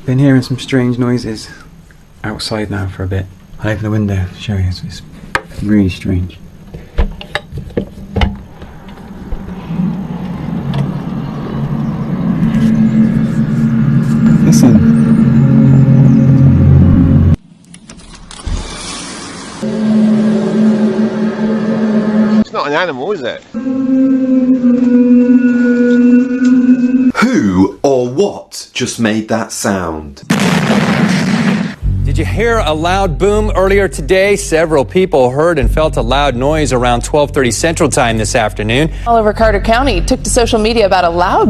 Been hearing some strange noises outside now for a bit. I'll open the window to show you. It's really strange. Listen. It's not an animal, is it? Who or what just made that sound? Did you hear a loud boom earlier today? Several people heard and felt a loud noise around 12:30 Central Time this afternoon. All over Carter County took to social media about a loud